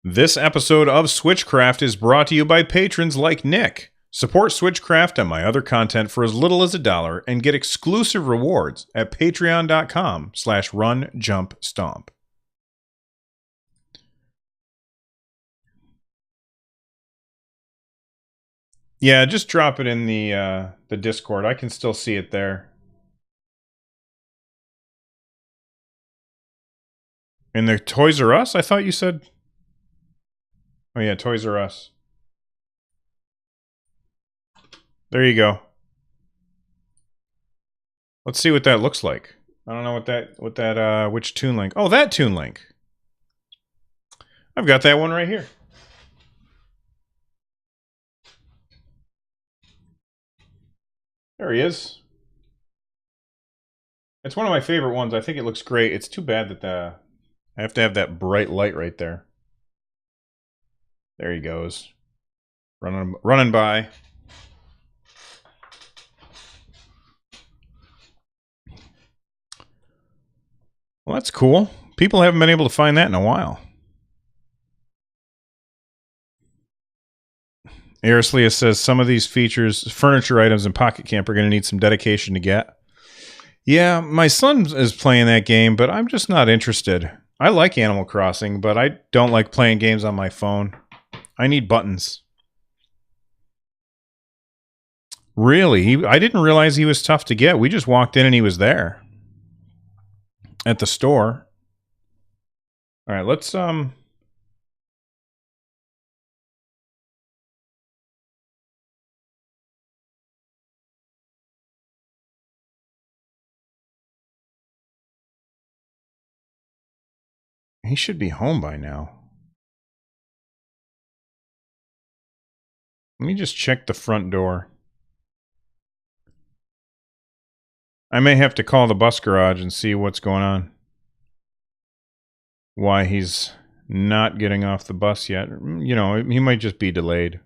This episode of Switchcraft is brought to you by patrons like Nick. Support Switchcraft and my other content for as little as $1 and get exclusive rewards at patreon.com/runjumpstomp. Yeah, just drop it in the Discord. I can still see it there. In the Toys R Us? I thought you said... Oh yeah, Toys R Us. There you go. Let's see what that looks like. I don't know which Toon Link. Oh, that Toon Link. I've got that one right here. There he is. It's one of my favorite ones. I think it looks great. It's too bad that I have to have that bright light right there. There he goes. Running by. Well, that's cool. People haven't been able to find that in a while. Arislia says some of these features, furniture items in Pocket Camp, are going to need some dedication to get. Yeah, my son is playing that game, but I'm just not interested. I like Animal Crossing, but I don't like playing games on my phone. I need buttons. Really? I didn't realize he was tough to get. We just walked in and he was there. At the store. All right, let's he should be home by now. Let me just check the front door. I may have to call the bus garage and see what's going on. Why he's not getting off the bus yet. You know, he might just be delayed.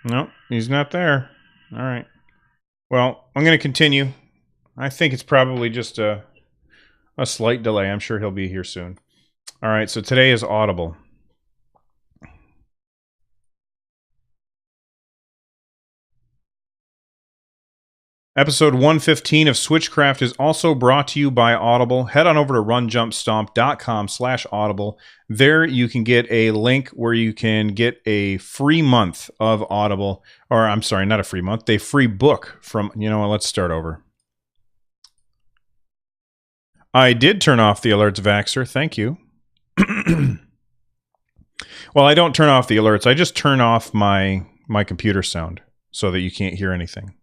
No, he's not there. All right. Well, I'm going to continue. I think it's probably just a slight delay. I'm sure he'll be here soon. All right, so today is Audible. Episode 115 of Switchcraft is also brought to you by Audible. Head on over to runjumpstomp.com/audible. There you can get a link where you can get a free month of Audible. Or I'm sorry, not a free month, a free book from, you know what, let's start over. I did turn off the alerts, Vaxxer. Thank you. Well, I don't turn off the alerts. I just turn off my computer sound so that you can't hear anything.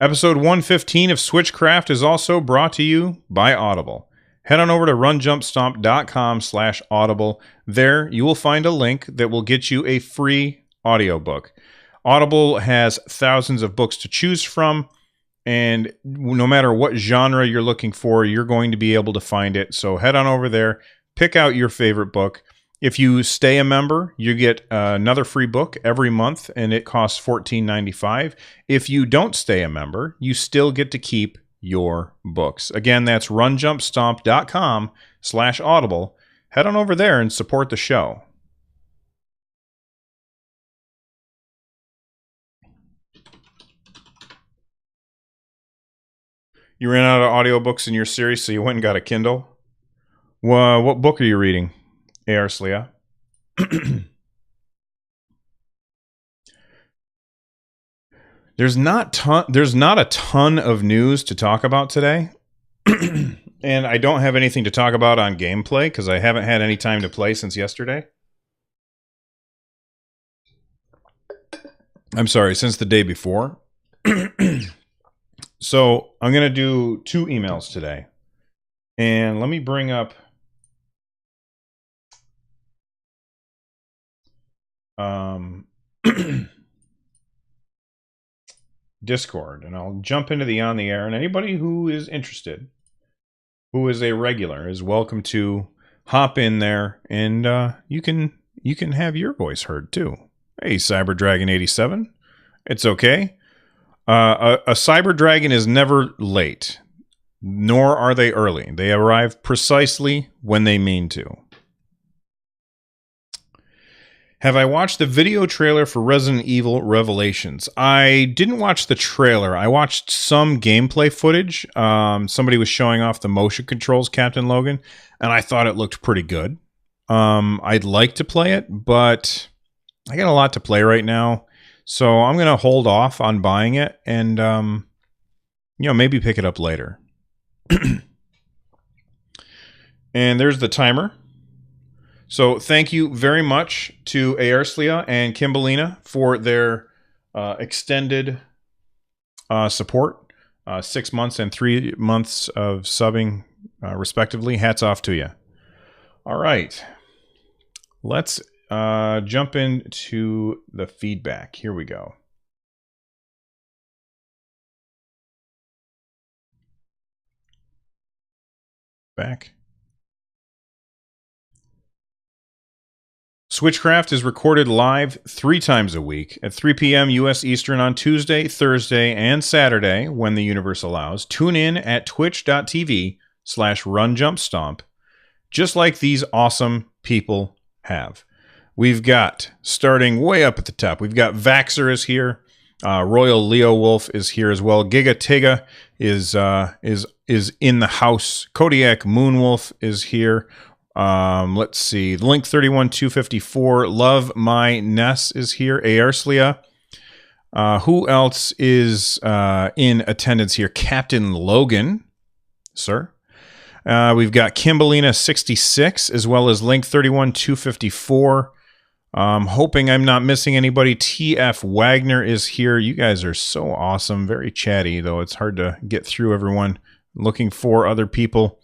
Episode 115 of Switchcraft is also brought to you by Audible. Head on over to runjumpstomp.com/audible. There you will find a link that will get you a free audiobook. Audible has thousands of books to choose from, and no matter what genre you're looking for, you're going to be able to find it. So head on over there, pick out your favorite book. If you stay a member, you get another free book every month, and it costs $14.95. If you don't stay a member, you still get to keep your books. Again, that's runjumpstomp.com/audible. Head on over there and support the show. You ran out of audiobooks in your series, so you went and got a Kindle? Well, what book are you reading? Arslia. There's not a ton of news to talk about today. And I don't have anything to talk about on gameplay because I haven't had any time to play since yesterday. I'm sorry, since the day before. So I'm going to do 2 emails today. And let me bring up Discord, and I'll jump into the on the air, and anybody who is interested, who is a regular, is welcome to hop in there, and you can have your voice heard too. Hey, Cyber Dragon 87, it's okay. A cyber dragon is never late, nor are they early. They arrive precisely when they mean to. Have I watched the video trailer for Resident Evil Revelations? I didn't watch the trailer. I watched some gameplay footage. Somebody was showing off the motion controls, Captain Logan, and I thought it looked pretty good. I'd like to play it, but I got a lot to play right now. So I'm going to hold off on buying it and, maybe pick it up later. And there's the timer. So thank you very much to Aerslia and Kimbalina for their extended support. 6 months and 3 months of subbing, respectively. Hats off to you. All right. Let's jump into the feedback. Here we go. Back. Switchcraft is recorded live 3 times a week at 3 p.m. U.S. Eastern on Tuesday, Thursday, and Saturday when the universe allows. Tune in at twitch.tv/runjumpstomp, just like these awesome people have. We've got, starting way up at the top, we've got Vaxer is here. Royal Leo Wolf is here as well. Giga Tiga is in the house. Kodiak Moonwolf is here. Let's see. Link 31254. Love My Ness is here. Aerslia. Who else is in attendance here? Captain Logan, sir. We've got Kimbalina 66 as well as Link 31254. Hoping I'm not missing anybody. TF Wagner is here. You guys are so awesome. Very chatty, though. It's hard to get through everyone. Looking for other people.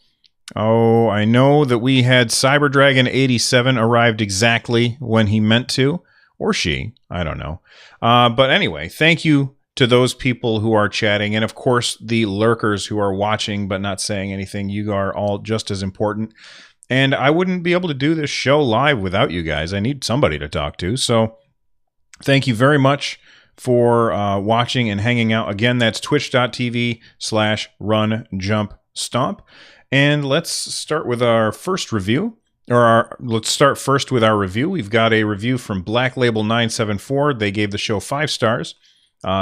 Oh, I know that we had Cyber Dragon 87 arrived exactly when he meant to. Or she. I don't know. But anyway, thank you to those people who are chatting. And of course, the lurkers who are watching but not saying anything. You are all just as important. And I wouldn't be able to do this show live without you guys. I need somebody to talk to. So thank you very much for watching and hanging out. Again, that's twitch.tv/runjumpstomp. And let's start with our first review. Let's start first with our review. We've got a review from Black Label 974. They gave the show 5 stars.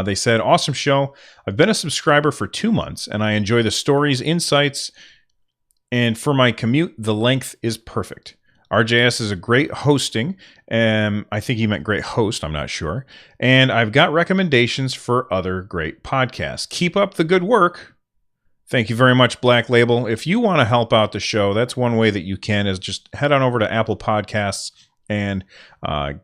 They said, awesome show. I've been a subscriber for 2 months, and I enjoy the stories, insights, and for my commute, the length is perfect. RJS is a great hosting. I think he meant great host. I'm not sure. And I've got recommendations for other great podcasts. Keep up the good work. Thank you very much, Black Label. If you want to help out the show, that's one way that you can, is just head on over to Apple Podcasts and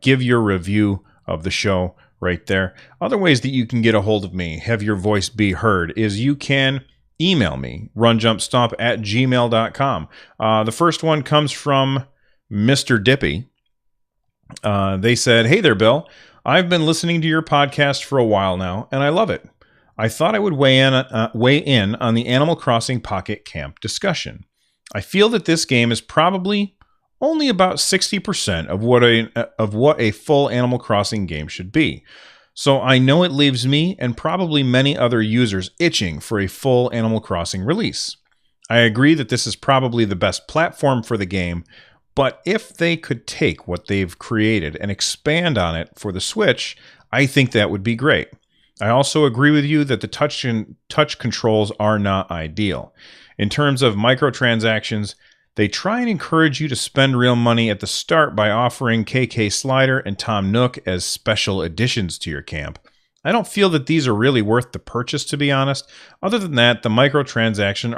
give your review of the show right there. Other ways that you can get a hold of me, have your voice be heard, is you can email me, runjumpstomp@gmail.com. The first one comes from Mr. Dippy. They said, hey there, Bill. I've been listening to your podcast for a while now, and I love it. I thought I would weigh in on the Animal Crossing Pocket Camp discussion. I feel that this game is probably only about 60% of what a full Animal Crossing game should be. So I know it leaves me and probably many other users itching for a full Animal Crossing release. I agree that this is probably the best platform for the game, but if they could take what they've created and expand on it for the Switch, I think that would be great. I also agree with you that the touch controls are not ideal. In terms of microtransactions, they try and encourage you to spend real money at the start by offering KK Slider and Tom Nook as special additions to your camp. I don't feel that these are really worth the purchase, to be honest. Other than that, the microtransactions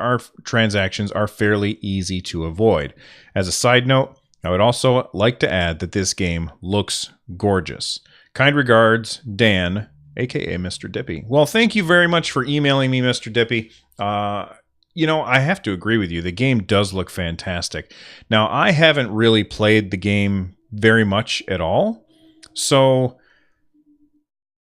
are fairly easy to avoid. As a side note, I would also like to add that this game looks gorgeous. Kind regards, Dan, aka Mr. Dippy. Well, thank you very much for emailing me, Mr. Dippy. I have to agree with you. The game does look fantastic. Now, I haven't really played the game very much at all, so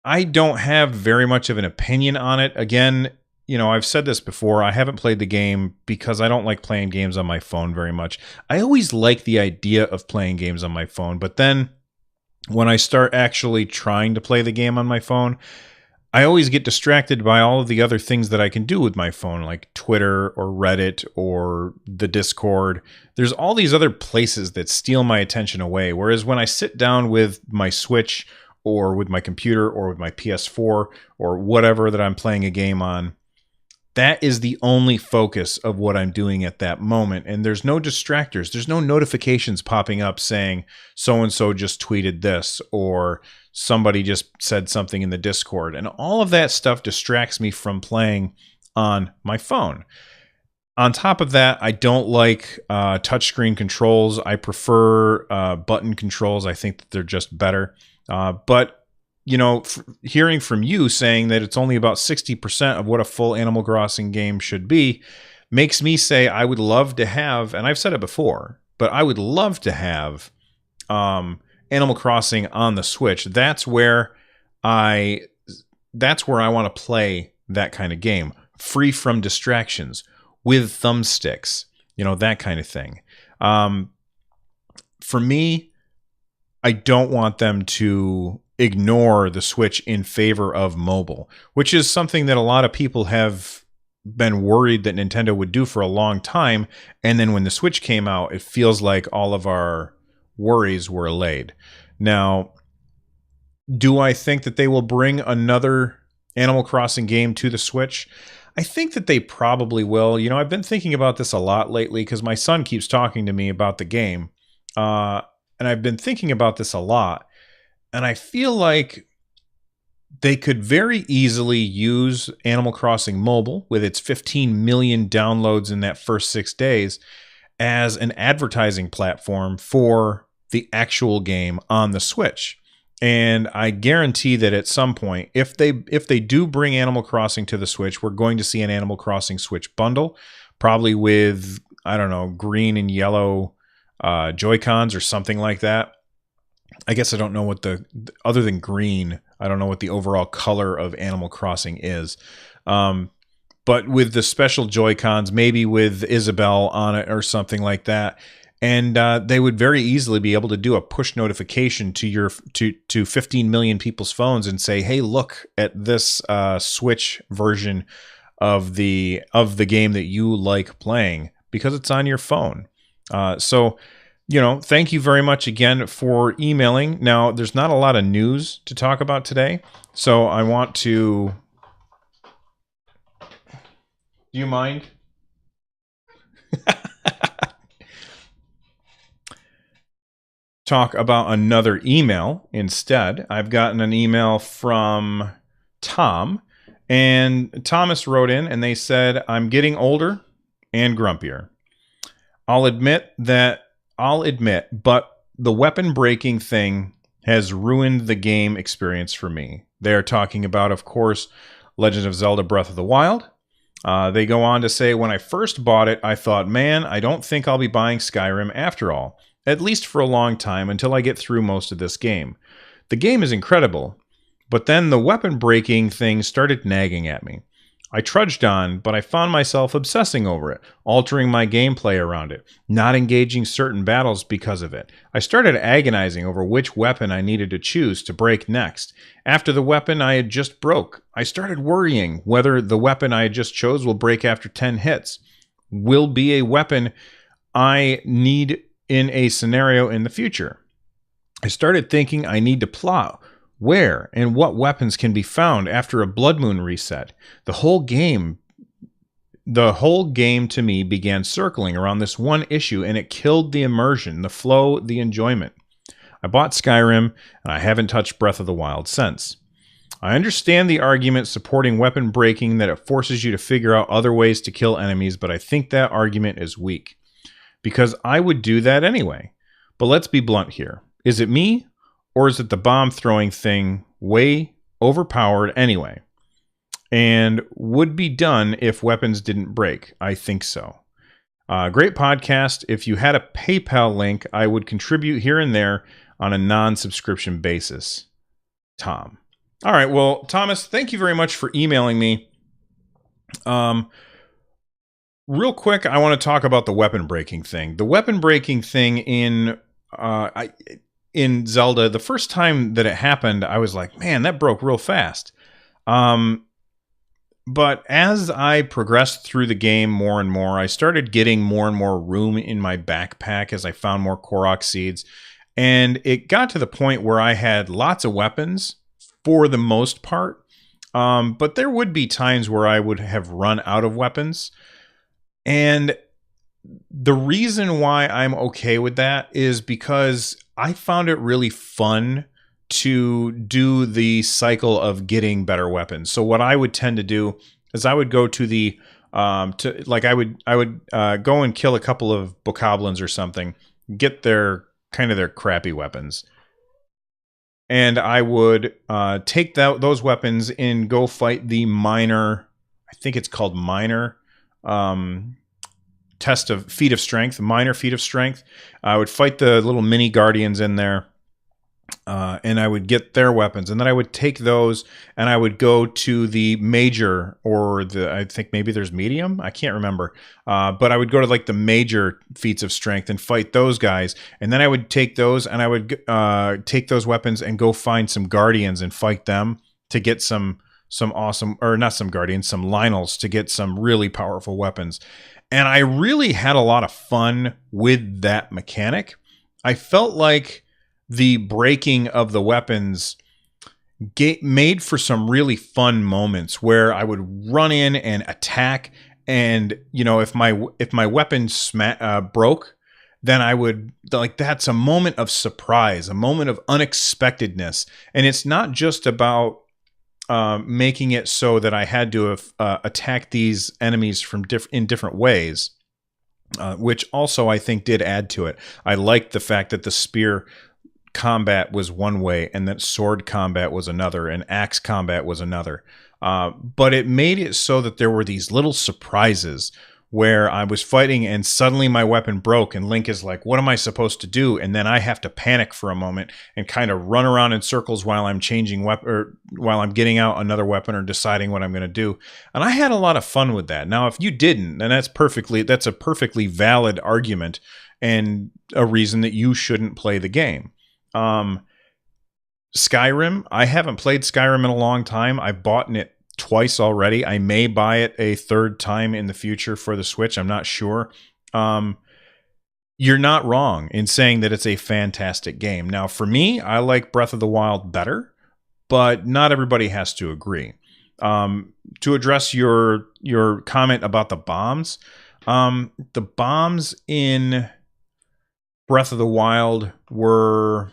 I don't have very much of an opinion on it. Again, I've said this before. I haven't played the game because I don't like playing games on my phone very much. I always like the idea of playing games on my phone, but then when I start actually trying to play the game on my phone, I always get distracted by all of the other things that I can do with my phone, like Twitter or Reddit or the Discord. There's all these other places that steal my attention away. Whereas when I sit down with my Switch or with my computer or with my PS4 or whatever that I'm playing a game on, that is the only focus of what I'm doing at that moment. And there's no distractors. There's no notifications popping up saying so-and-so just tweeted this or somebody just said something in the Discord. And all of that stuff distracts me from playing on my phone. On top of that, I don't like touchscreen controls. I prefer button controls. I think that they're just better. But you know, hearing from you saying that it's only about 60% of what a full Animal Crossing game should be makes me say I would love to have, and I've said it before, but I would love to have Animal Crossing on the Switch. That's where I want to play that kind of game, free from distractions, with thumbsticks, you know, that kind of thing. For me, I don't want them to ignore the Switch in favor of mobile, which is something that a lot of people have been worried that Nintendo would do for a long time. And then when the Switch came out, it feels like all of our worries were allayed. Now, do I think that they will bring another Animal Crossing game to the Switch? I think that they probably will. You know, I've been thinking about this a lot lately because my son keeps talking to me about the game. And I've been thinking about this a lot. And I feel like they could very easily use Animal Crossing Mobile with its 15 million downloads in that first 6 days as an advertising platform for the actual game on the Switch. And I guarantee that at some point, if they do bring Animal Crossing to the Switch, we're going to see an Animal Crossing Switch bundle, probably with, I don't know, green and yellow Joy-Cons or something like that. I guess I don't know what other than green, I don't know what the overall color of Animal Crossing is. But with the special Joy-Cons, maybe with Isabelle on it or something like that. And they would very easily be able to do a push notification to 15 million people's phones and say, hey, look at this Switch version of the game that you like playing because it's on your phone. So, you know, thank you very much again for emailing. Now, there's not a lot of news to talk about today, so I want to... Do you mind? Talk about another email instead. I've gotten an email from Tom, and Thomas wrote in, and they said, I'm getting older and grumpier. I'll admit, but the weapon breaking thing has ruined the game experience for me. They're talking about, of course, Legend of Zelda Breath of the Wild. They go on to say, when I first bought it, I thought, man, I don't think I'll be buying Skyrim after all, at least for a long time until I get through most of this game. The game is incredible, but then the weapon breaking thing started nagging at me. I trudged on, but I found myself obsessing over it, altering my gameplay around it, not engaging certain battles because of it. I started agonizing over which weapon I needed to choose to break next. After the weapon I had just broke, I started worrying whether the weapon I had just chose will break after 10 hits. Will be a weapon I need in a scenario in the future. I started thinking I need to plot where and what weapons can be found after a Blood Moon reset. The whole game to me began circling around this one issue, and it killed the immersion, the flow, the enjoyment. I bought Skyrim, and I haven't touched Breath of the Wild since. I understand the argument supporting weapon breaking, that it forces you to figure out other ways to kill enemies, but I think that argument is weak. Because I would do that anyway. But let's be blunt here. Is it me? Or is it the bomb throwing thing way overpowered anyway? And would be done if weapons didn't break. I think so. Great podcast. If you had a PayPal link, I would contribute here and there on a non-subscription basis. Tom. All right. Well, Thomas, thank you very much for emailing me. Real quick, I want to talk about the weapon breaking thing. The weapon breaking thing in Zelda, the first time that it happened, I was like, man, that broke real fast. But as I progressed through the game more and more, I started getting more and more room in my backpack as I found more Korok seeds. And it got to the point where I had lots of weapons for the most part. But there would be times where I would have run out of weapons. And the reason why I'm okay with that is because I found it really fun to do the cycle of getting better weapons. So what I would tend to do is I would go to the I would go and kill a couple of bokoblins or something, get their their crappy weapons, and I would take those weapons and go fight the minor. I think it's called minor. Test of feat of strength, minor feat of strength. I would fight the little mini guardians in there, and I would get their weapons, and then I would take those and I would go to the major, or I think maybe there's medium, I can't remember, but I would go to like the major feats of strength and fight those guys, and then I would take those and I would take those weapons and go find some guardians and fight them to get some awesome, or not some guardians, some Lionels, to get some really powerful weapons. And I really had a lot of fun with that mechanic. I felt like the breaking of the weapons made for some really fun moments where I would run in and attack, and if my weapon broke, then I would, like, that's a moment of surprise, a moment of unexpectedness. And it's not just about making it so that I had to attack these enemies from in different ways, which also I think did add to it. I liked the fact that the spear combat was one way, and that sword combat was another, and axe combat was another. But it made it so that there were these little surprises where I was fighting and suddenly my weapon broke, and Link is like, what am I supposed to do? And then I have to panic for a moment and kind of run around in circles while I'm changing weapon, or while I'm getting out another weapon or deciding what I'm going to do. And I had a lot of fun with that. Now, if you didn't, then that's a perfectly valid argument and a reason that you shouldn't play the game. Skyrim, I haven't played Skyrim in a long time. I've bought it twice already. I may buy it a third time in the future for the Switch. I'm not sure. You're not wrong in saying that it's a fantastic game. Now, for me, I like Breath of the Wild better, but not everybody has to agree. To address your comment about the bombs in Breath of the Wild were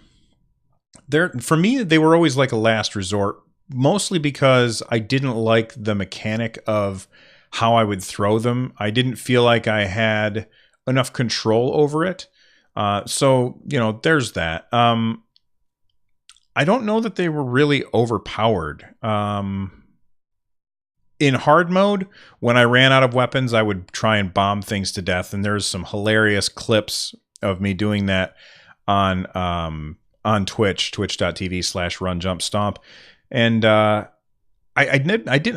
there for me. They were always like a last resort, mostly because I didn't like the mechanic of how I would throw them. I didn't feel like I had enough control over it. So, there's that. I don't know that they were really overpowered. In hard mode, when I ran out of weapons, I would try and bomb things to death. And there's some hilarious clips of me doing that on Twitch, twitch.tv/runjumpstomp. And I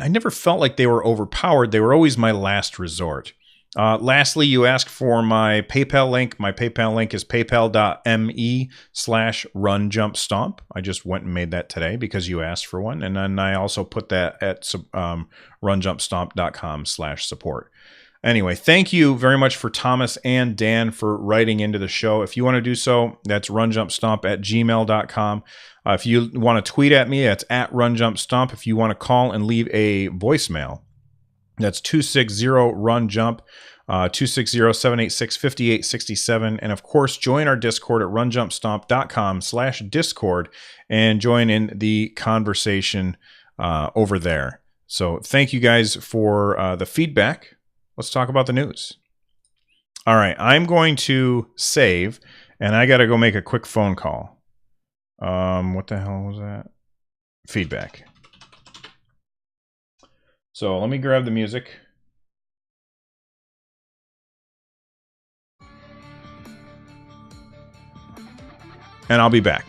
never felt like they were overpowered. They were always my last resort. Lastly, you asked for my PayPal link. My PayPal link is paypal.me/runjumpstomp. I just went and made that today because you asked for one. And then I also put that at runjumpstomp.com/support. Anyway, thank you very much for Thomas and Dan for writing into the show. If you want to do so, that's runjumpstomp@gmail.com. If you want to tweet at me, that's @runjumpstomp. If you want to call and leave a voicemail, that's 260-RUN-JUMP, 260-786-5867. And of course, join our Discord at runjumpstomp.com/Discord and join in the conversation over there. So thank you guys for the feedback. Let's talk about the news. All right, I'm going to save, and I got to go make a quick phone call. What the hell was that? Feedback. So let me grab the music. And I'll be back.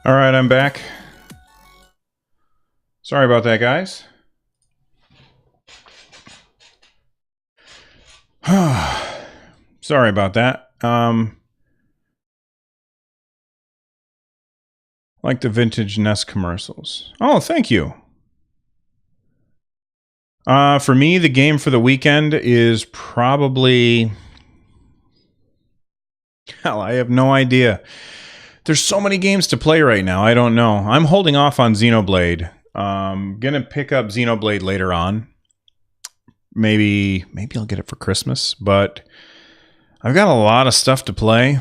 All right, I'm back. Sorry about that, guys. Sorry about that. Like the vintage Nest commercials. Oh, thank you. For me, the game for the weekend is probably... Hell, I have no idea. There's so many games to play right now. I don't know. I'm holding off on Xenoblade. Gonna pick up Xenoblade later on. Maybe I'll get it for Christmas, but I've got a lot of stuff to play.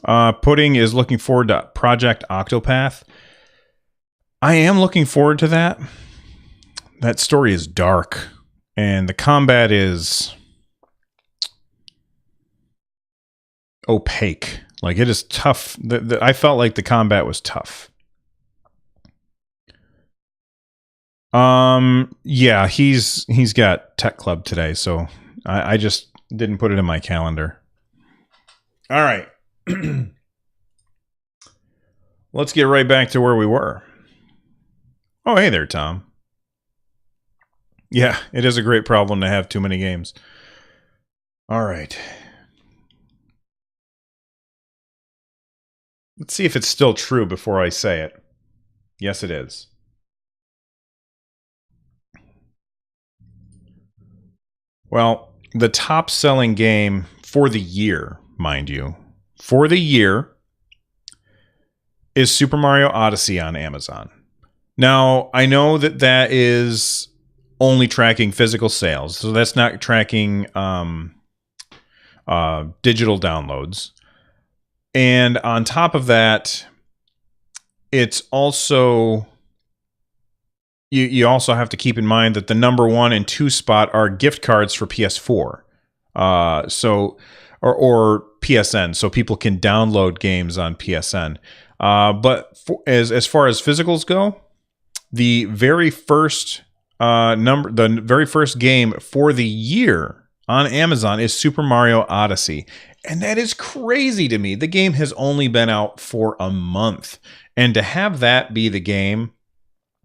Pudding is looking forward to Project Octopath. I am looking forward to that. That story is dark, and the combat is opaque. Like, it is tough. I felt like the combat was tough. Yeah, he's got Tech Club today, so I just didn't put it in my calendar. All right. Let's get right back to where we were. Oh, hey there, Tom. Yeah, it is a great problem to have too many games. All right. Let's see if it's still true before I say it. Yes, it is. Well, the top-selling game for the year, mind you, for the year is Super Mario Odyssey on Amazon. Now, I know that that is only tracking physical sales, so that's not tracking digital downloads. And on top of that, it's also... You also have to keep in mind that the number 1 and 2 spot are gift cards for PS4, or PSN, so people can download games on PSN. But as far as physicals go, the very first the very first game for the year on Amazon is Super Mario Odyssey, and that is crazy to me. The game has only been out for a month, and to have that be the game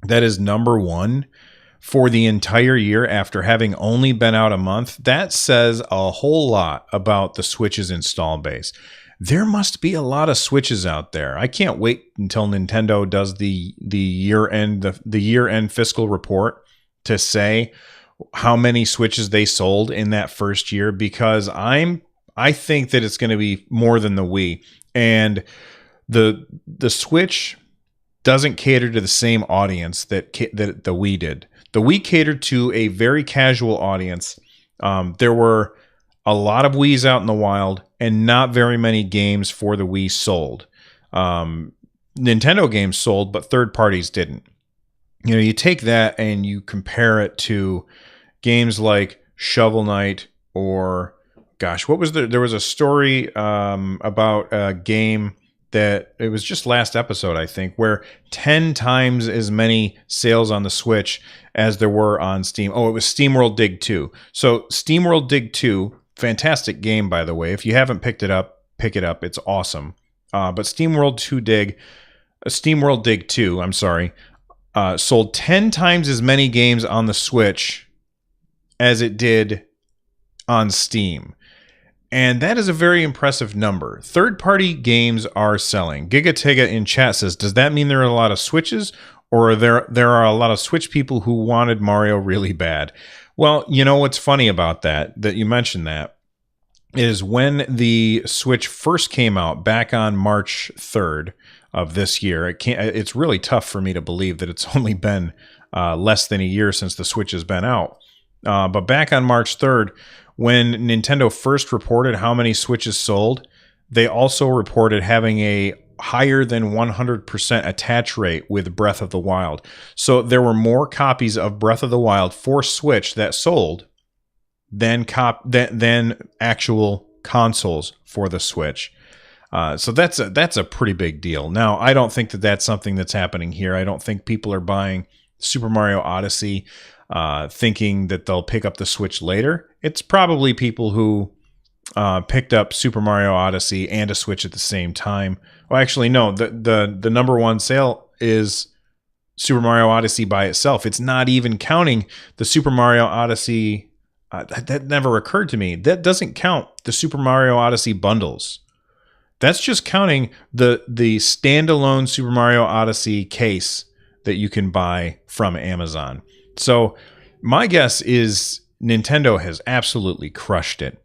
that is number 1 for the entire year after having only been out a month, that says a whole lot about the Switch's install base. There must be a lot of Switches out there. I can't wait until Nintendo does the year-end fiscal report to say how many Switches they sold in that first year, because I think that it's going to be more than the Wii. And the Switch doesn't cater to the same audience that the Wii did. The Wii catered to a very casual audience. There were a lot of Wiis out in the wild, and not very many games for the Wii sold. Nintendo games sold, but third parties didn't. You know, you take that and you compare it to games like Shovel Knight, or gosh, what was there was a story about a game that it was just last episode, I think, where 10 times as many sales on the Switch as there were on Steam. Oh, it was SteamWorld Dig 2. So SteamWorld Dig 2, fantastic game, by the way. If you haven't picked it up, pick it up. It's awesome. But SteamWorld Dig 2, I'm sorry, sold 10 times as many games on the Switch as it did on Steam. And that is a very impressive number. Third-party games are selling. Giga in chat says, does that mean there are a lot of Switches, or there are a lot of Switch people who wanted Mario really bad? Well, you know what's funny about that you mentioned that, is when the Switch first came out back on March 3rd of this year, it's really tough for me to believe that it's only been less than a year since the Switch has been out. But back on March 3rd, when Nintendo first reported how many Switches sold, they also reported having a higher than 100% attach rate with Breath of the Wild. So there were more copies of Breath of the Wild for Switch that sold than actual consoles for the Switch. So that's a pretty big deal. Now, I don't think that that's something that's happening here. I don't think people are buying Super Mario Odyssey thinking that they'll pick up the Switch later. It's probably people who picked up Super Mario Odyssey and a Switch at the same time. Well, actually, no. The number one sale is Super Mario Odyssey by itself. It's not even counting the Super Mario Odyssey. That never occurred to me. That doesn't count the Super Mario Odyssey bundles. That's just counting the standalone Super Mario Odyssey case that you can buy from Amazon. So my guess is Nintendo has absolutely crushed it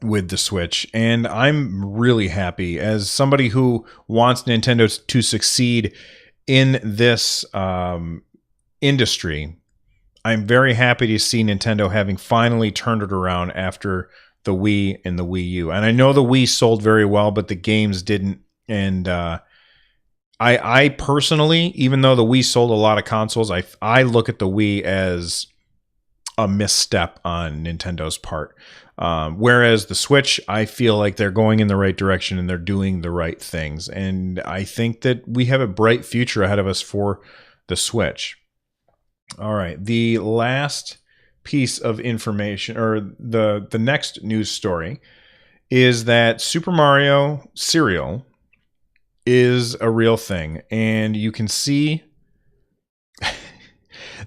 with the Switch, and I'm really happy as somebody who wants Nintendo to succeed in this industry. I'm very happy to see Nintendo having finally turned it around after the Wii and the Wii U. And I know the Wii sold very well, but the games didn't. And I personally, even though the Wii sold a lot of consoles, I look at the Wii as a misstep on Nintendo's part. Whereas the Switch, I feel like they're going in the right direction and they're doing the right things. And I think that we have a bright future ahead of us for the Switch. All right. The last piece of information, or the next news story, is that Super Mario cereal is a real thing. And you can see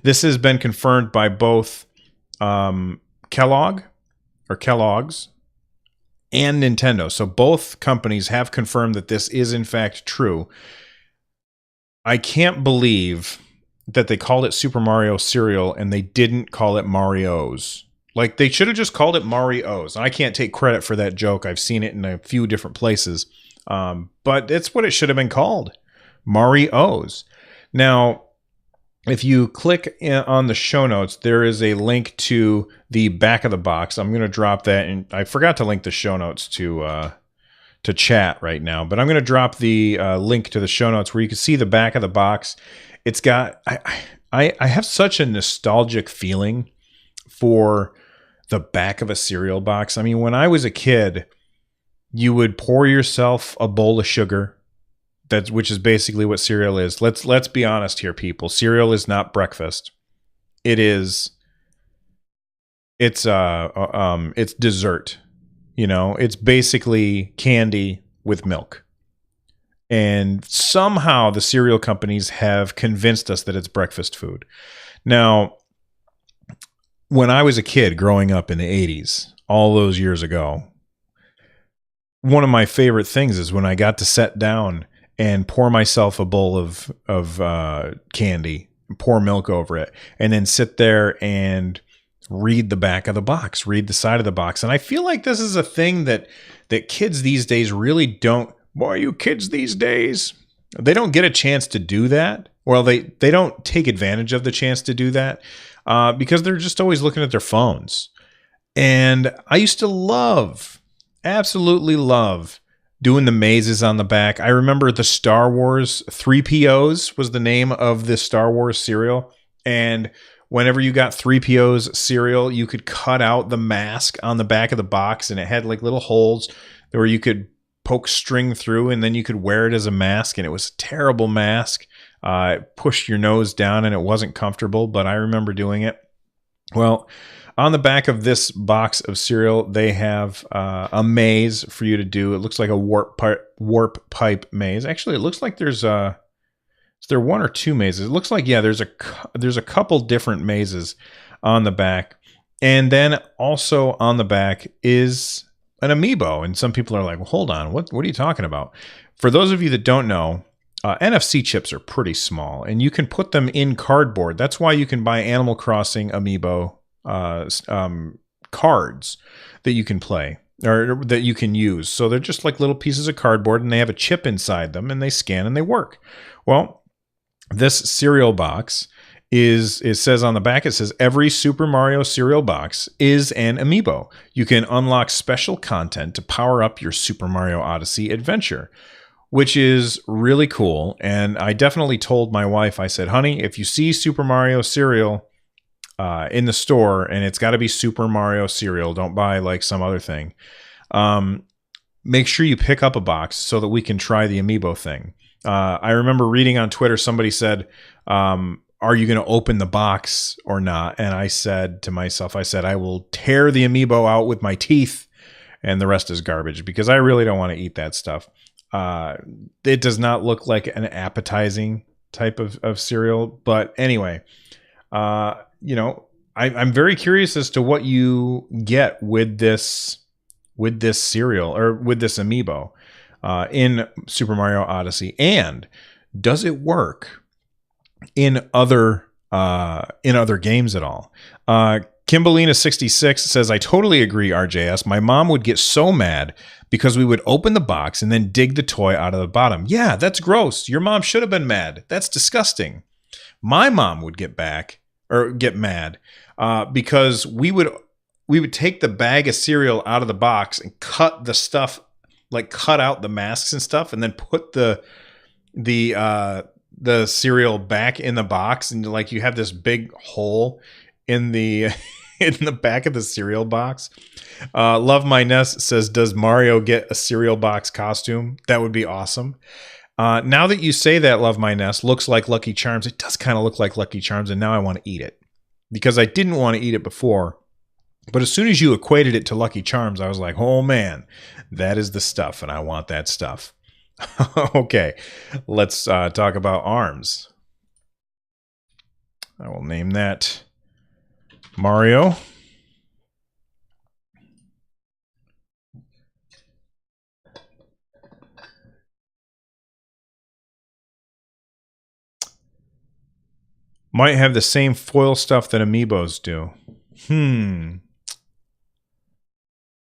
this has been confirmed by both Kellogg's and Nintendo. So both companies have confirmed that this is in fact true. I can't believe that they called it Super Mario cereal and they didn't call it Mario's. Like, they should have just called it Mario's. I can't take credit for that joke. I've seen it in a few different places. But it's what it should have been called. Mario's. Now, if you click on the show notes, there is a link to the back of the box. I'm going to drop that, and I forgot to link the show notes to chat right now, but I'm going to drop the link to the show notes where you can see the back of the box. It's got, I have such a nostalgic feeling for the back of a cereal box. I mean, when I was a kid, you would pour yourself a bowl of sugar. Which is basically what cereal is. Let's be honest here, people. Cereal is not breakfast. It's dessert. You know, it's basically candy with milk. And somehow the cereal companies have convinced us that it's breakfast food. Now, when I was a kid growing up in the 80s, all those years ago, one of my favorite things is when I got to sit down and pour myself a bowl of candy, pour milk over it, and then sit there and read the back of the box, read the side of the box. And I feel like this is a thing that kids these days really don't. Boy, you kids these days, they don't get a chance to do that. Well, they don't take advantage of the chance to do that because they're just always looking at their phones. And I used to absolutely love doing the mazes on the back. I remember the Star Wars 3POs was the name of the Star Wars cereal. And whenever you got 3PO's cereal, you could cut out the mask on the back of the box, and it had like little holes where you could poke string through, and then you could wear it as a mask. And it was a terrible mask. It pushed your nose down and it wasn't comfortable, but I remember doing it. Well, on the back of this box of cereal, they have a maze for you to do. It looks like a warp pipe maze. Actually, it looks like is there one or two mazes? It looks like, yeah, there's a couple different mazes on the back. And then also on the back is an amiibo. And some people are like, well, hold on, what are you talking about? For those of you that don't know, NFC chips are pretty small, and you can put them in cardboard. That's why you can buy Animal Crossing amiibo cards that you can play or that you can use. So they're just like little pieces of cardboard, and they have a chip inside them, and they scan and they work. Well, this cereal box it says on the back, it says every Super Mario cereal box is an amiibo. You can unlock special content to power up your Super Mario Odyssey adventure, which is really cool. And I definitely told my wife, I said, honey, if you see Super Mario cereal in the store, and it's got to be Super Mario cereal, don't buy like some other thing. Make sure you pick up a box so that we can try the amiibo thing. I remember reading on Twitter, somebody said, are you going to open the box or not? And I said to myself, I will tear the amiibo out with my teeth, and the rest is garbage, because I really don't want to eat that stuff. It does not look like an appetizing type of cereal. But anyway, I'm very curious as to what you get with this cereal or with this amiibo in Super Mario Odyssey, and does it work in other games at all? Kimbalina66 says, I totally agree, RJS. My mom would get so mad because we would open the box and then dig the toy out of the bottom. Yeah, that's gross. Your mom should have been mad. That's disgusting. My mom would get mad because we would take the bag of cereal out of the box and cut the stuff, like cut out the masks and stuff, and then put the cereal back in the box, and like you have this big hole in the in the back of the cereal box. Love My Nest says, does Mario get a cereal box costume? That would be awesome. Now that you say that, Love My Nest looks like Lucky Charms. It does kind of look like Lucky Charms, and now I want to eat it because I didn't want to eat it before. But as soon as you equated it to Lucky Charms, I was like, oh man, that is the stuff, and I want that stuff. Okay, let's talk about arms. I will name that Mario. Might have the same foil stuff that amiibos do.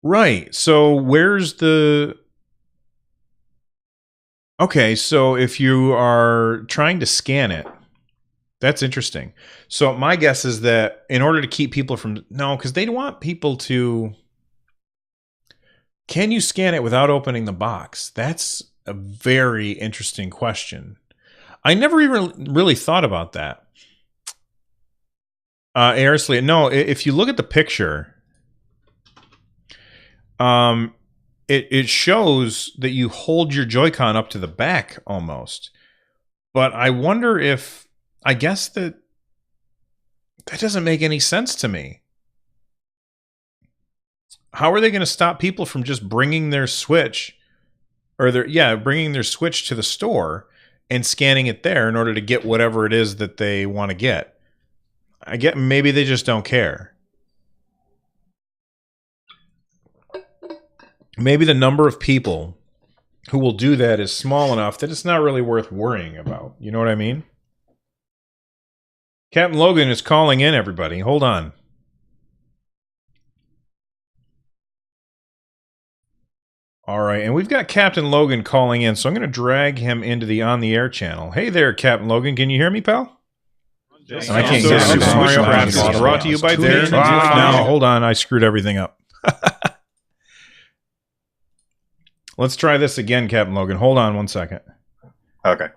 Right. So where's the... Okay, so if you are trying to scan it, that's interesting. So my guess is that in order to keep people from... No, because they want people to... Can you scan it without opening the box? That's a very interesting question. I never even really thought about that. Airsley, no, if you look at the picture, it shows that you hold your Joy-Con up to the back almost. But I wonder if, I guess that doesn't make any sense to me. How are they going to stop people from just bringing their Switch bringing their Switch to the store and scanning it there in order to get whatever it is that they want to get? I get maybe they just don't care. Maybe the number of people who will do that is small enough that it's not really worth worrying about. You know what I mean? Captain Logan is calling in, everybody. Hold on. All right, and we've got Captain Logan calling in, so I'm going to drag him into the On the Air channel. Hey there, Captain Logan. Can you hear me, pal? And I can't get Super Mario Odyssey. Brought to you by there. No, hold on. I screwed everything up. Let's try this again, Captain Logan. Hold on 1 second. Okay.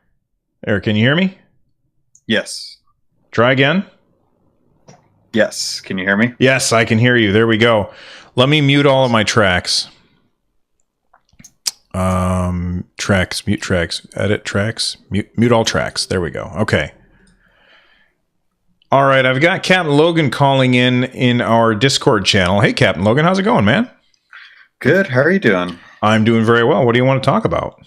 Eric, can you hear me? Yes. Try again. Yes. Can you hear me? Yes, I can hear you. There we go. Let me mute all of my tracks. Tracks, mute tracks, edit tracks, mute all tracks. There we go. Okay. All right, I've got Captain Logan calling in our Discord channel. Hey, Captain Logan, how's it going, man? Good. How are you doing? I'm doing very well. What do you want to talk about?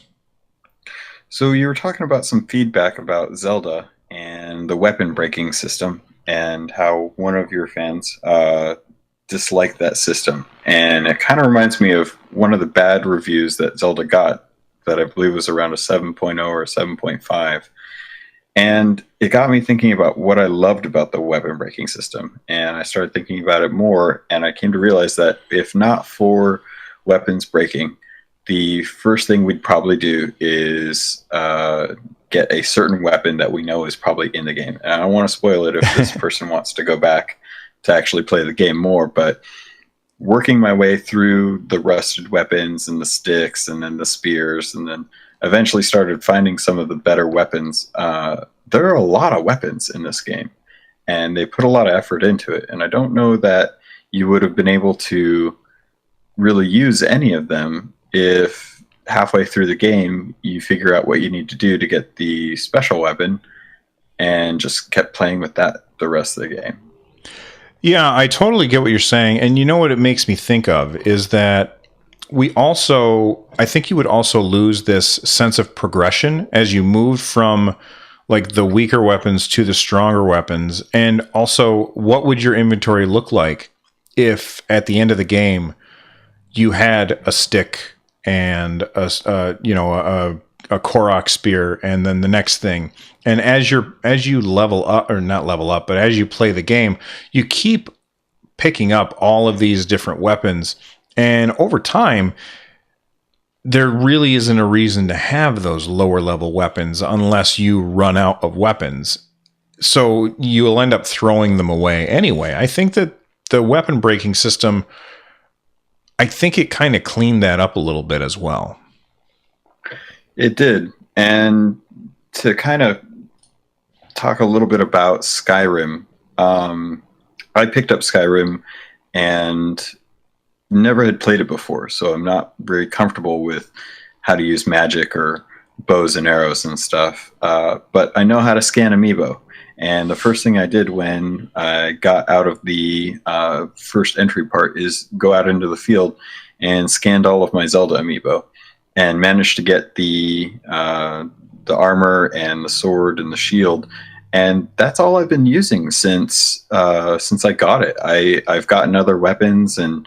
So you were talking about some feedback about Zelda and the weapon breaking system and how one of your fans disliked that system. And it kind of reminds me of one of the bad reviews that Zelda got that I believe was around a 7.0 or a 7.5. And it got me thinking about what I loved about the weapon breaking system. And I started thinking about it more, and I came to realize that if not for weapons breaking, the first thing we'd probably do is get a certain weapon that we know is probably in the game. And I don't want to spoil it if this person wants to go back to actually play the game more, but working my way through the rusted weapons and the sticks and then the spears, and then eventually started finding some of the better weapons. There are a lot of weapons in this game, and they put a lot of effort into it. And I don't know that you would have been able to really use any of them if halfway through the game you figure out what you need to do to get the special weapon and just kept playing with that the rest of the game. Yeah, I totally get what you're saying. And you know what it makes me think of is that I think you would also lose this sense of progression as you moved from like the weaker weapons to the stronger weapons. And also, what would your inventory look like if at the end of the game you had a stick and a Korok spear, and then the next thing. And as you level up, or not level up, but as you play the game, you keep picking up all of these different weapons. And over time, there really isn't a reason to have those lower level weapons unless you run out of weapons. So you'll end up throwing them away anyway. I think that the weapon breaking system, I think it kind of cleaned that up a little bit as well. It did. And to kind of talk a little bit about Skyrim, I picked up Skyrim and never had played it before, so I'm not very comfortable with how to use magic or bows and arrows and stuff. But I know how to scan amiibo. And the first thing I did when I got out of the first entry part is go out into the field and scanned all of my Zelda amiibo, and managed to get the armor and the sword and the shield. And that's all I've been using since I got it. I've gotten other weapons and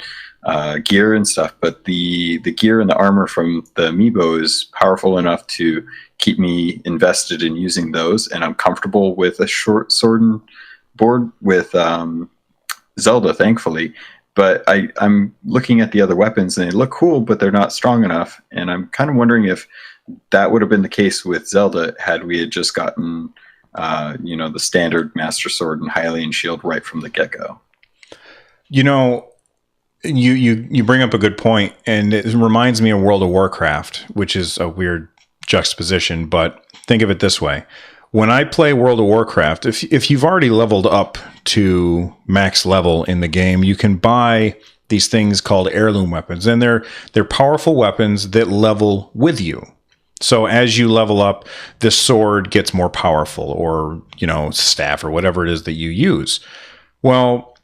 gear and stuff, but the gear and the armor from the amiibo is powerful enough to keep me invested in using those, and I'm comfortable with a short sword and board with Zelda, thankfully. But I'm looking at the other weapons and they look cool, but they're not strong enough. And I'm kind of wondering if that would have been the case with Zelda had we had just gotten, the standard Master Sword and Hylian Shield right from the get-go. You know, you bring up a good point, and it reminds me of World of Warcraft, which is a weird juxtaposition, but think of it this way. When I play World of Warcraft, if you've already leveled up to max level in the game, you can buy these things called heirloom weapons, and they're powerful weapons that level with you. So as you level up, this sword gets more powerful, or staff, or whatever it is that you use. Well,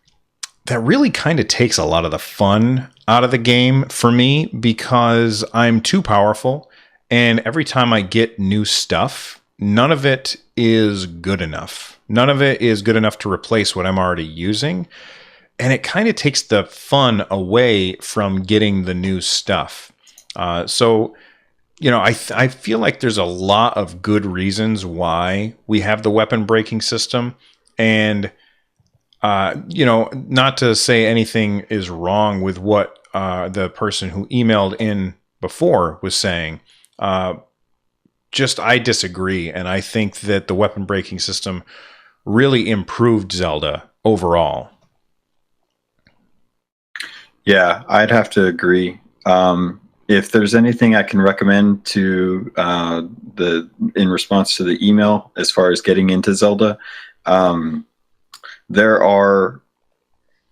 that really kind of takes a lot of the fun out of the game for me, because I'm too powerful, and every time I get new stuff, none of it is good enough. None of it is good enough to replace what I'm already using. And it kind of takes the fun away from getting the new stuff. I feel like there's a lot of good reasons why we have the weapon breaking system. And, not to say anything is wrong with what the person who emailed in before was saying. I disagree, and I think that the weapon breaking system really improved Zelda overall. Yeah, I'd have to agree. If there's anything I can recommend to in response to the email as far as getting into Zelda, there are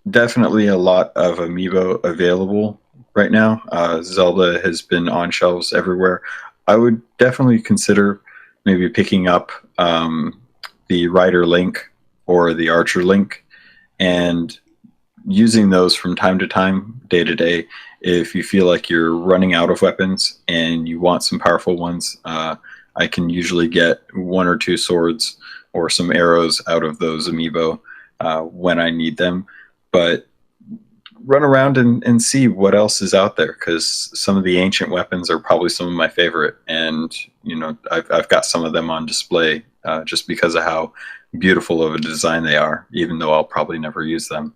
definitely a lot of amiibo available right now. Zelda has been on shelves everywhere. I would definitely consider maybe picking up the Rider Link or the Archer Link and using those from time to time, day to day. If you feel like you're running out of weapons and you want some powerful ones, I can usually get one or two swords or some arrows out of those amiibo when I need them. But run around and see what else is out there, because some of the ancient weapons are probably some of my favorite, and I've got some of them on display just because of how beautiful of a design they are, even though I'll probably never use them.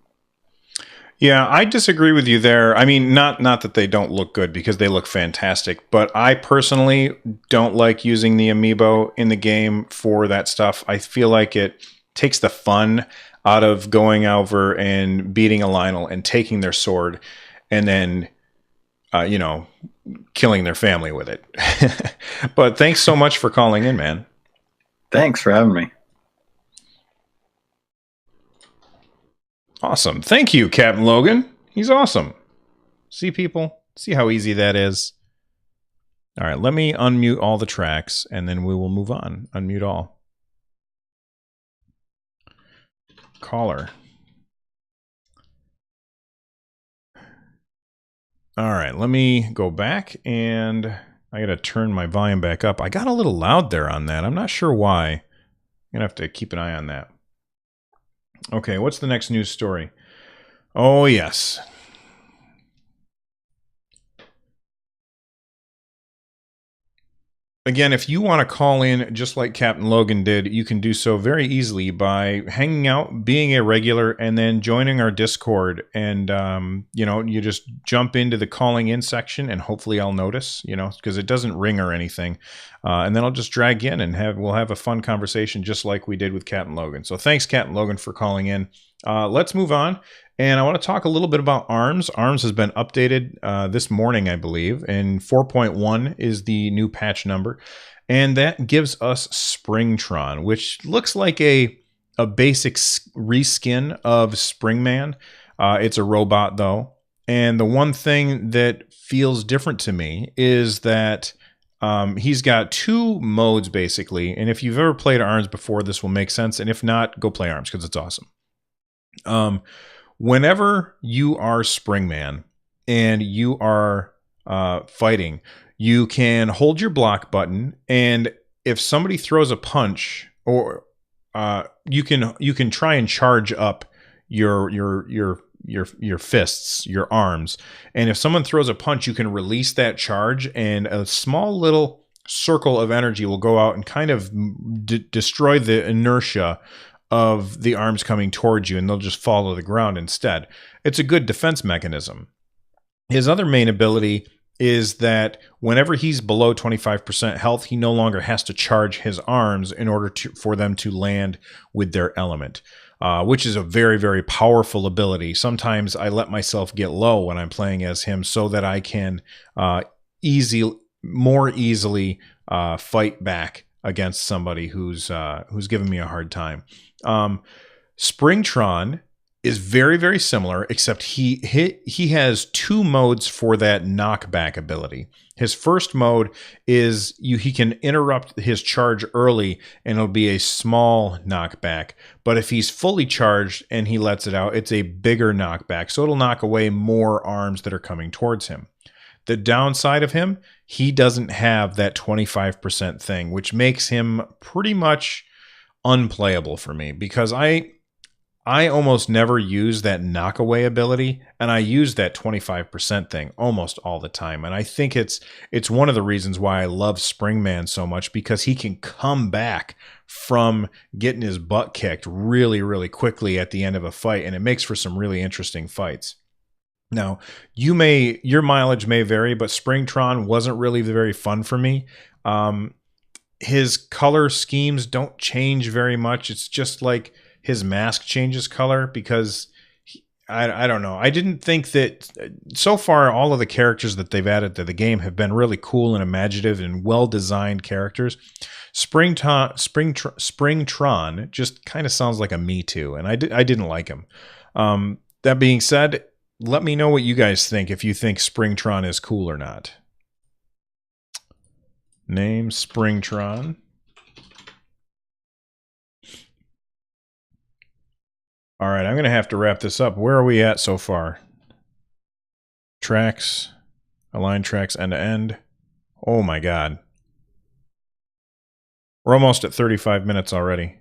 Yeah, I disagree with you there. I mean, not that they don't look good, because they look fantastic, but I personally don't like using the amiibo in the game for that stuff. I feel like it takes the fun out of going over and beating a Lionel and taking their sword and then, killing their family with it. But thanks so much for calling in, man. Thanks for having me. Awesome. Thank you, Captain Logan. He's awesome. See, people? See how easy that is? All right, let me unmute all the tracks, and then we will move on. Unmute all. Caller. All right, let me go back, and I got to turn my volume back up. I got a little loud there on that. I'm not sure why. I'm going to have to keep an eye on that. Okay, what's the next news story? Oh, yes. Again, if you want to call in just like Captain Logan did, you can do so very easily by hanging out, being a regular, and then joining our Discord. And, you just jump into the calling in section, and hopefully I'll notice, because it doesn't ring or anything. And then I'll just drag in, and we'll have a fun conversation just like we did with Captain Logan. So thanks, Captain Logan, for calling in. Let's move on. And I want to talk a little bit about ARMS. ARMS has been updated this morning, I believe, and 4.1 is the new patch number. And that gives us Springtron, which looks like a basic reskin of Springman. It's a robot, though. And the one thing that feels different to me is that he's got two modes, basically. And if you've ever played ARMS before, this will make sense. And if not, go play ARMS because it's awesome. Whenever you are Springman and you are fighting, you can hold your block button, and if somebody throws a punch, or you can try and charge up your fists, your arms, and if someone throws a punch, you can release that charge, and a small little circle of energy will go out and kind of destroy the inertia of the arms coming towards you, and they'll just fall to the ground instead. It's a good defense mechanism. His other main ability is that whenever he's below 25% health, he no longer has to charge his arms in order for them to land with their element, which is a very, very powerful ability. Sometimes I let myself get low when I'm playing as him so that I can more easily fight back against somebody who's giving me a hard time. Springtron is very, very similar, except he has two modes for that knockback ability. His first mode is he can interrupt his charge early, and it'll be a small knockback. But if he's fully charged and he lets it out, it's a bigger knockback. So it'll knock away more arms that are coming towards him. The downside of him, he doesn't have that 25% thing, which makes him pretty much unplayable for me, because I almost never use that knockaway ability, and I use that 25% thing almost all the time. And I think it's one of the reasons why I love Springman so much, because he can come back from getting his butt kicked really, really quickly at the end of a fight, and it makes for some really interesting fights. Now, your mileage may vary, but Springtron wasn't really very fun for me. His color schemes don't change very much. It's just like his mask changes color, because I don't know. I didn't think that so far all of the characters that they've added to the game have been really cool and imaginative and well-designed characters. Springtron just kind of sounds like a Me Too, and I didn't like him. That being said, let me know what you guys think, if you think Springtron is cool or not. Name Springtron. All right, I'm going to have to wrap this up. Where are we at so far? Tracks, align tracks end to end. Oh my God. We're almost at 35 minutes already.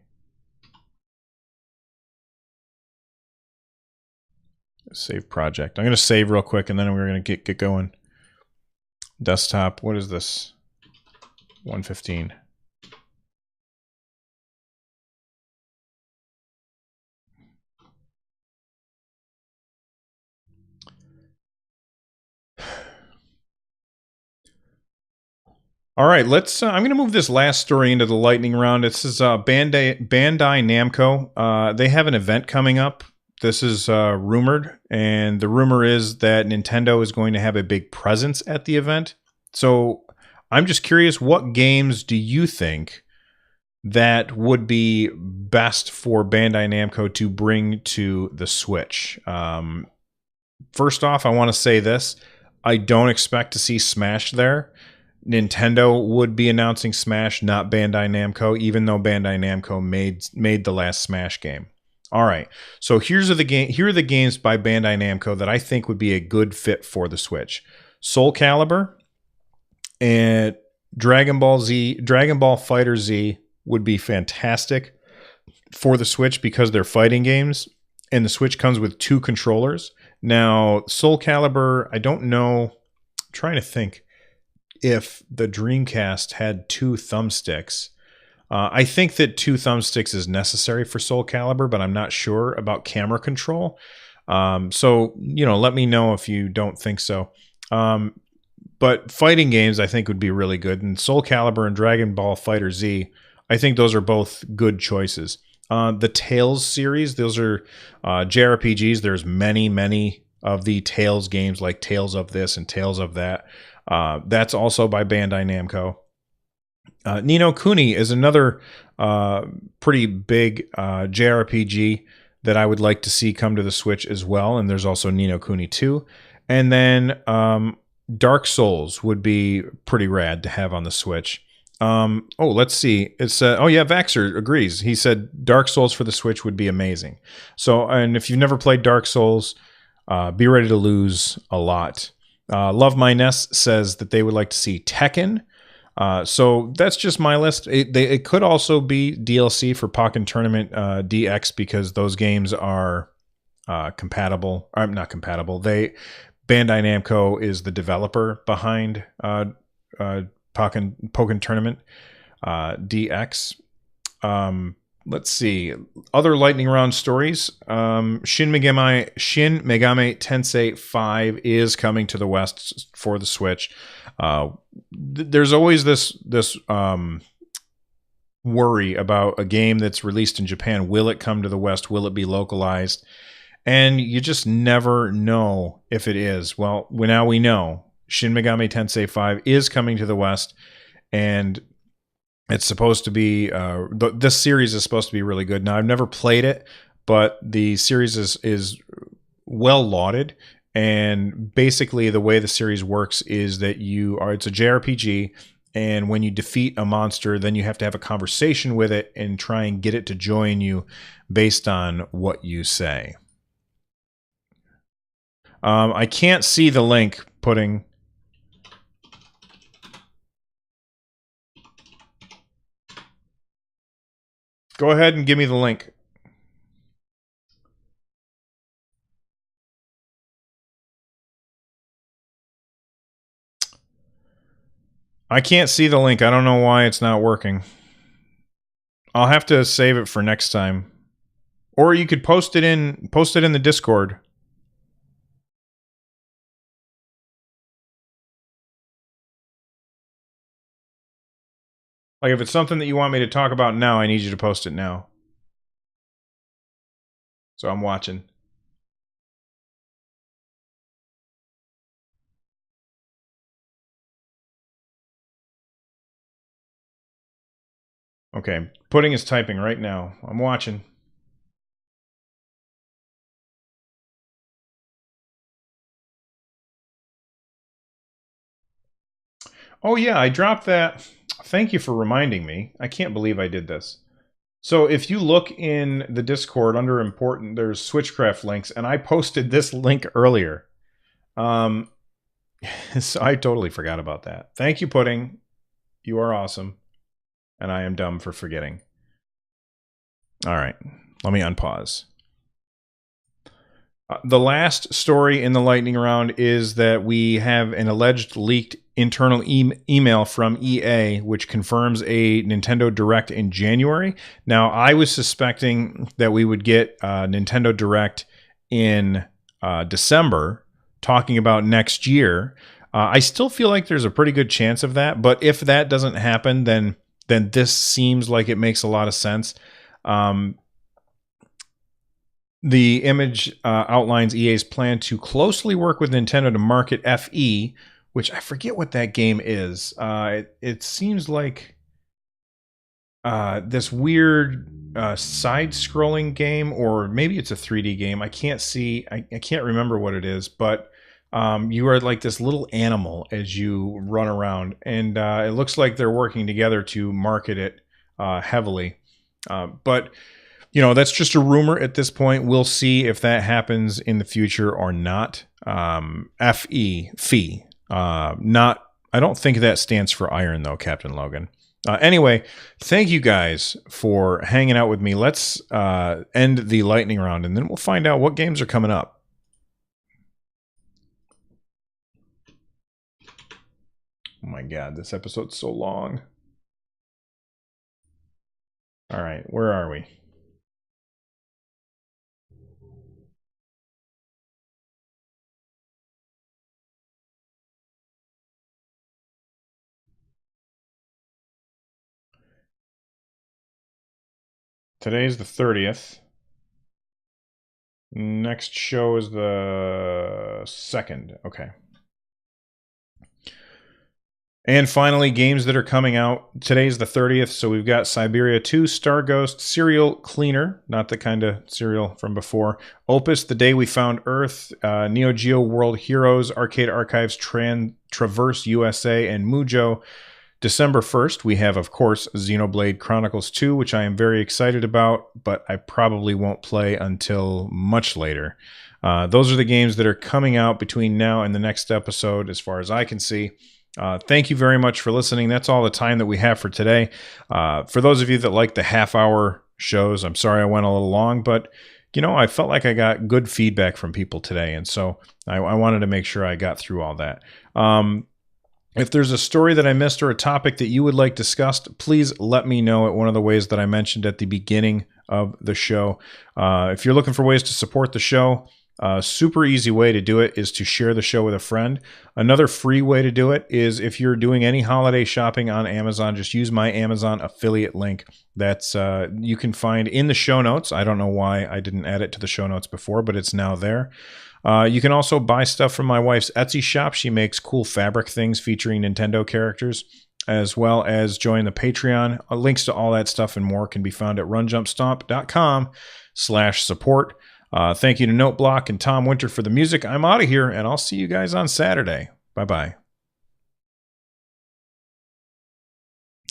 Save project. I'm going to save real quick, and then we're going to get going. Desktop, what is this? 115. All right, let's. I'm going to move this last story into the lightning round. This is Bandai Namco. They have an event coming up. This is rumored, and the rumor is that Nintendo is going to have a big presence at the event. So I'm just curious, what games do you think that would be best for Bandai Namco to bring to the Switch? First off, I want to say this. I don't expect to see Smash there. Nintendo would be announcing Smash, not Bandai Namco, even though Bandai Namco made the last Smash game. All right. So here are the games by Bandai Namco that I think would be a good fit for the Switch. Soul Calibur and Dragon Ball Fighter Z would be fantastic for the Switch because they're fighting games, and the Switch comes with 2 controllers. Now, Soul Calibur, I don't know. I'm trying to think if the Dreamcast had 2 thumbsticks. I think that 2 thumbsticks is necessary for Soul Calibur, but I'm not sure about camera control. So, let me know if you don't think so. But fighting games, I think, would be really good. And Soul Calibur and Dragon Ball Fighter Z, I think those are both good choices. The Tales series, those are JRPGs. There's many of the Tales games, like Tales of this and Tales of that. That's also by Bandai Namco. Ni no Kuni is another pretty big JRPG that I would like to see come to the Switch as well. And there's also Ni no Kuni 2. And then Dark Souls would be pretty rad to have on the Switch. Let's see. It's Vaxer agrees. He said Dark Souls for the Switch would be amazing. So, and if you've never played Dark Souls, be ready to lose a lot. Love My Nest says that they would like to see Tekken. So that's just my list. It could also be DLC for Pokken Tournament DX because those games are compatible. I'm not compatible. Bandai Namco is the developer behind Pokken Tournament DX. Let's see. Other lightning round stories. Shin Megami Tensei 5 is coming to the West for the Switch. There's always this worry about a game that's released in Japan. Will it come to the West? Will it be localized? And you just never know if it is. Well, now we know. Shin Megami Tensei 5 is coming to the West, and it's supposed to be this series is supposed to be really good. Now, I've never played it, but the series is well lauded. And basically, the way the series works is that it's a JRPG, and when you defeat a monster, then you have to have a conversation with it and try and get it to join you based on what you say. I can't see the link. Pudding. Go ahead and give me the link. I can't see the link. I don't know why it's not working. I'll have to save it for next time. Or you could post it in the Discord. Like, if it's something that you want me to talk about now, I need you to post it now. So I'm watching. Okay, Pudding is typing right now. I'm watching. Oh yeah, I dropped that. Thank you for reminding me. I can't believe I did this. So if you look in the Discord under important, there's Switchcraft links, and I posted this link earlier. So I totally forgot about that. Thank you, Pudding. You are awesome. And I am dumb for forgetting. All right, let me unpause. The last story in the lightning round is that we have an alleged leaked internal email from EA, which confirms a Nintendo Direct in January. Now, I was suspecting that we would get a Nintendo Direct in December, talking about next year. I still feel like there's a pretty good chance of that, but if that doesn't happen, then this seems like it makes a lot of sense. The image outlines EA's plan to closely work with Nintendo to market FE, which I forget what that game is. It seems like this weird side-scrolling game, or maybe it's a 3D game. I can't see. I can't remember what it is, but you are like this little animal as you run around, and it looks like they're working together to market it heavily. But You know, that's just a rumor at this point. We'll see if that happens in the future or not. Fee. Not. I don't think that stands for iron, though, Captain Logan. Anyway, thank you guys for hanging out with me. Let's end the lightning round, and then we'll find out what games are coming up. Oh my God, this episode's so long. All right, where are we? Today's the 30th. Next show is the 2nd. Okay. And finally, games that are coming out. Today's the 30th, so we've got Siberia 2, Star Ghost, Serial Cleaner, not the kind of cereal from before, Opus, The Day We Found Earth, Neo Geo World Heroes, Arcade Archives, Traverse USA, and Mujo. December 1st, we have, of course, Xenoblade Chronicles 2, which I am very excited about, but I probably won't play until much later. Those are the games that are coming out between now and the next episode, as far as I can see. Thank you very much for listening. That's all the time that we have for today. For those of you that like the half-hour shows, I'm sorry I went a little long, but you know, I felt like I got good feedback from people today, and so I wanted to make sure I got through all that. If there's a story that I missed or a topic that you would like discussed, please let me know at one of the ways that I mentioned at the beginning of the show. If you're looking for ways to support the show, a super easy way to do it is to share the show with a friend. Another free way to do it is if you're doing any holiday shopping on Amazon, just use my Amazon affiliate link. That's you can find in the show notes. I don't know why I didn't add it to the show notes before, but it's now there. You can also buy stuff from my wife's Etsy shop. She makes cool fabric things featuring Nintendo characters, as well as join the Patreon. Links to all that stuff and more can be found at runjumpstomp.com/support. Thank you to Noteblock and Tom Winter for the music. I'm out of here, and I'll see you guys on Saturday. Bye-bye.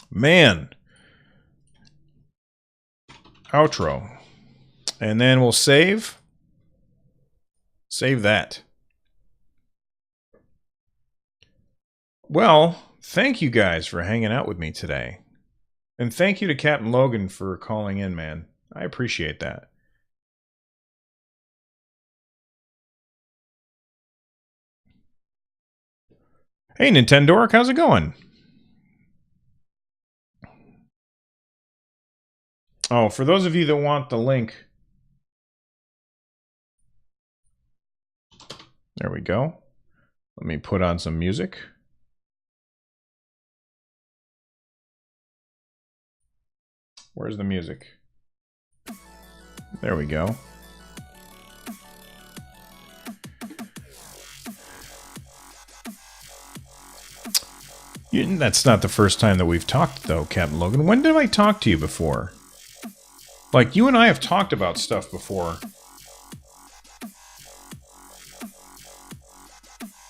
Man. Outro. And then we'll save. Save that. Well, thank you guys for hanging out with me today. And thank you to Captain Logan for calling in, man. I appreciate that. Hey, Nintendork, how's it going? Oh, for those of you that want the link, there we go. Let me put on some music. Where's the music? There we go. That's not the first time that we've talked, though, Captain Logan. When did I talk to you before? Like, you and I have talked about stuff before.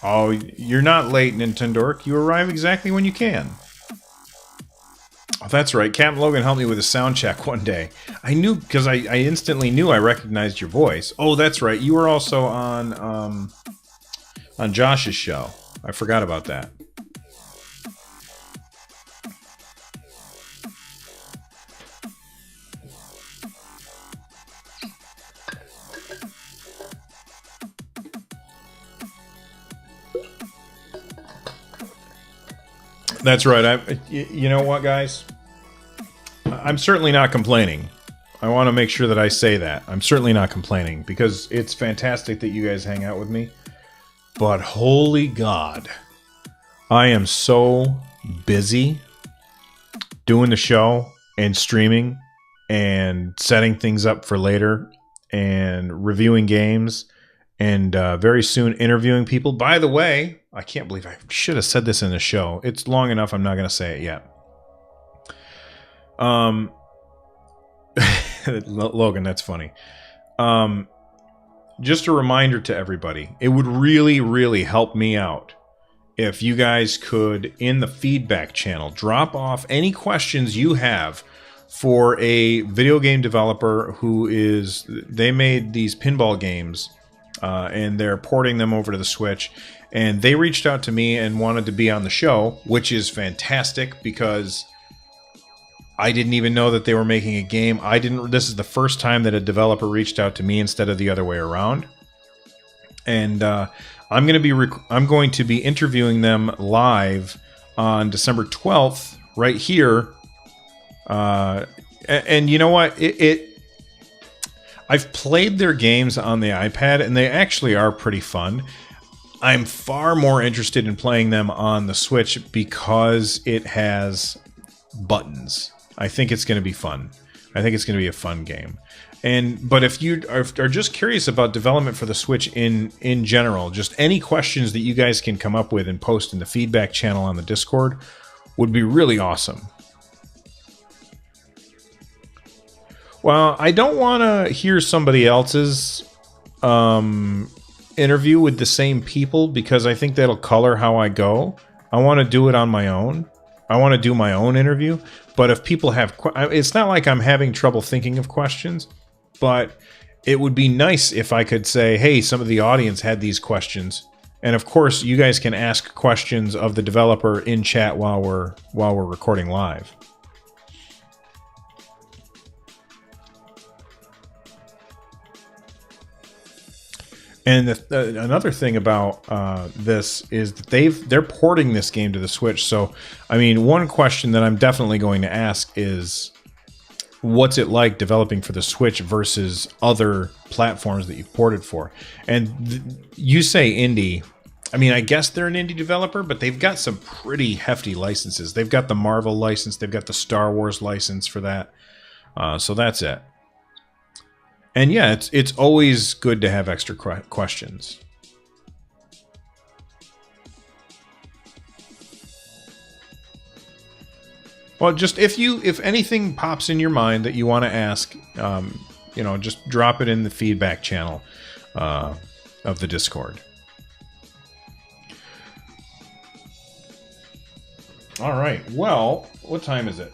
Oh, you're not late, Nintendork. You arrive exactly when you can. Oh, that's right. Captain Logan helped me with a sound check one day. I knew, because I instantly knew I recognized your voice. Oh, that's right. You were also on Josh's show. I forgot about that. That's right. You know what, guys? I'm certainly not complaining. I want to make sure that I say that. I'm certainly not complaining because it's fantastic that you guys hang out with me. But holy God, I am so busy doing the show and streaming and setting things up for later and reviewing games and very soon interviewing people. By the way, I can't believe I should have said this in the show. It's long enough. I'm not going to say it yet. Logan, that's funny. Just a reminder to everybody. It would really, really help me out if you guys could, in the feedback channel, drop off any questions you have for a video game developer they made these pinball games, and they're porting them over to the Switch. And they reached out to me and wanted to be on the show, which is fantastic because I didn't even know that they were making a game. This is the first time that a developer reached out to me instead of the other way around. And I'm going to be interviewing them live on December 12th, right here. And you know what? I've played their games on the iPad, and they actually are pretty fun. I'm far more interested in playing them on the Switch because it has buttons. I think it's going to be fun. I think it's going to be a fun game. But if you are just curious about development for the Switch in general, just any questions that you guys can come up with and post in the feedback channel on the Discord would be really awesome. Well, I don't want to hear somebody else's interview with the same people because I think that'll color how I go. I want to do it on my own. I want to do my own interview. But if people have... It's not like I'm having trouble thinking of questions, but it would be nice if I could say, hey, some of the audience had these questions. And of course, you guys can ask questions of the developer in chat while we're recording live. And another thing about this is that they're porting this game to the Switch. So, I mean, one question that I'm definitely going to ask is, what's it like developing for the Switch versus other platforms that you've ported for? And you say indie. I mean, I guess they're an indie developer, but they've got some pretty hefty licenses. They've got the Marvel license. They've got the Star Wars license for that. So that's it. And yeah, it's always good to have extra questions. Well, just if anything pops in your mind that you want to ask, just drop it in the feedback channel of the Discord. All right. Well, what time is it?